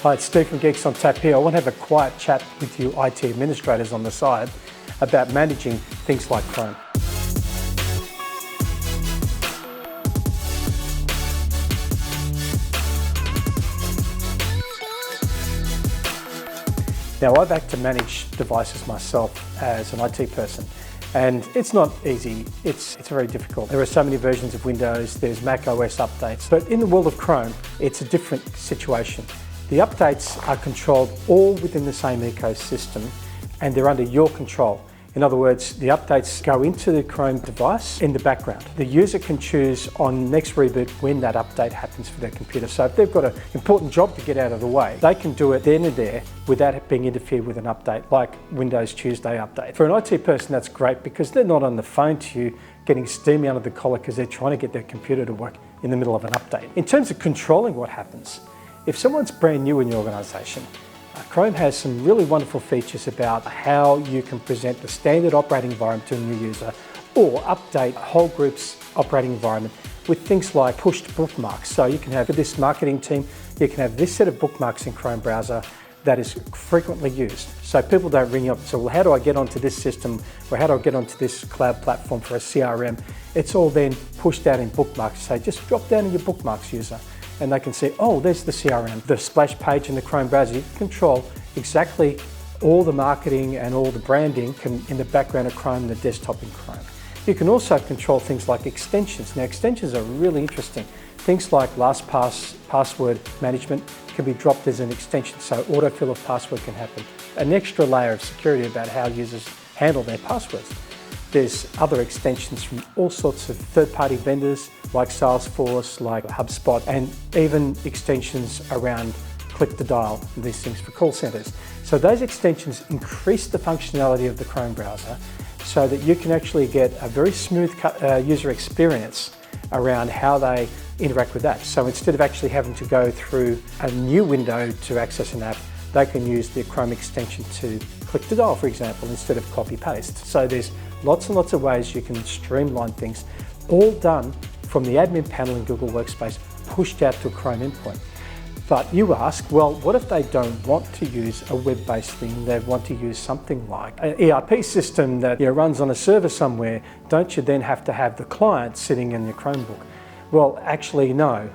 Hi, it's Steve from Geeks on Tap here. I want to have a quiet chat with you IT administrators on the side about managing things like Chrome. Now, I've had to manage devices myself as an IT person, and it's not easy, it's very difficult. There are so many versions of Windows, there's Mac OS updates, but in the world of Chrome, it's a different situation. The updates are controlled all within the same ecosystem, and they're under your control. In other words, the updates go into the Chrome device in the background. The user can choose on next reboot when that update happens for their computer. So if they've got an important job to get out of the way, they can do it then and there without it being interfered with an update, like Windows Tuesday update. For an IT person, that's great because they're not on the phone to you getting steamy under the collar because they're trying to get their computer to work in the middle of an update. In terms of controlling what happens, if someone's brand new in your organisation, Chrome has some really wonderful features about how you can present the standard operating environment to a new user or update a whole group's operating environment with things like pushed bookmarks. So you can have, for this marketing team, you can have this set of bookmarks in Chrome browser that is frequently used. So people don't ring you up and say, well, how do I get onto this system or how do I get onto this cloud platform for a CRM? It's all then pushed out in bookmarks. So just drop down in your bookmarks user, and they can see, oh, there's the CRM. The splash page in the Chrome browser, you can control exactly all the marketing and all the branding in the background of Chrome, the desktop in Chrome. You can also control things like extensions. Now, extensions are really interesting. Things like LastPass password management can be dropped as an extension, so autofill of password can happen. An extra layer of security about how users handle their passwords. There's other extensions from all sorts of third-party vendors like Salesforce, like HubSpot, and even extensions around click to dial, these things for call centers. So those extensions increase the functionality of the Chrome browser so that you can actually get a very smooth user experience around how they interact with apps. So instead of actually having to go through a new window to access an app, they can use the Chrome extension to click to dial, for example, instead of copy paste. So there's lots and lots of ways you can streamline things, all done from the admin panel in Google Workspace, pushed out to a Chrome endpoint. But you ask, well, what if they don't want to use a web-based thing? They want to use something like an ERP system that runs on a server somewhere. Don't you then have to have the client sitting in your Chromebook? Well, actually, no.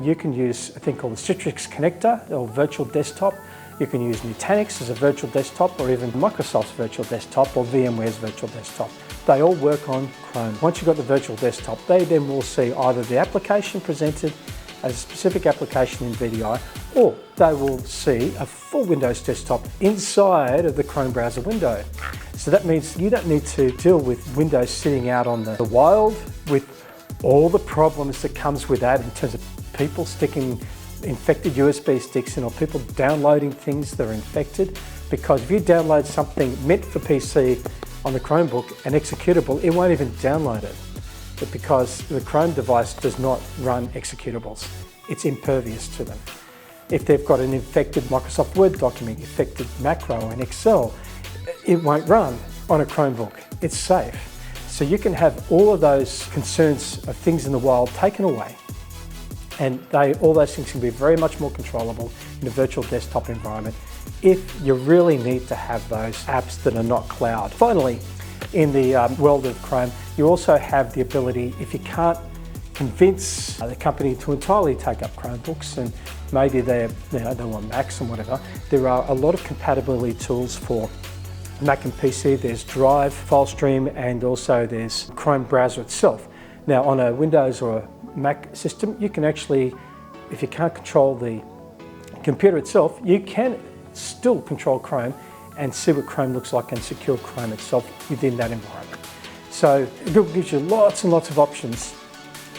You can use a thing called the Citrix connector or virtual desktop. You can use Nutanix as a virtual desktop, or even Microsoft's virtual desktop or VMware's virtual desktop. They all work on Chrome. Once you've got the virtual desktop, they then will see either the application presented as a specific application in VDI, or they will see a full Windows desktop inside of the Chrome browser window. So that means you don't need to deal with Windows sitting out on the wild with all the problems that comes with that in terms of people sticking infected USB sticks in or people downloading things that are infected. Because if you download something meant for PC on the Chromebook and executable, it won't even download it. But because the Chrome device does not run executables, it's impervious to them. If they've got an infected Microsoft Word document, infected macro and Excel, it won't run on a Chromebook. It's safe. So you can have all of those concerns of things in the wild taken away, and all those things can be very much more controllable in a virtual desktop environment if you really need to have those apps that are not cloud. Finally, in the world of Chrome, you also have the ability, if you can't convince the company to entirely take up Chromebooks, and maybe they want Macs and whatever, there are a lot of compatibility tools for Mac and PC. There's Drive, Filestream, and also there's Chrome browser itself. Now, on a Windows or a Mac system, you can actually, if you can't control the computer itself, you can still control Chrome and see what Chrome looks like and secure Chrome itself within that environment. So Google gives you lots and lots of options,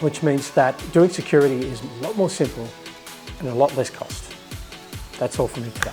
which means that doing security is a lot more simple and a lot less cost. That's all from me today.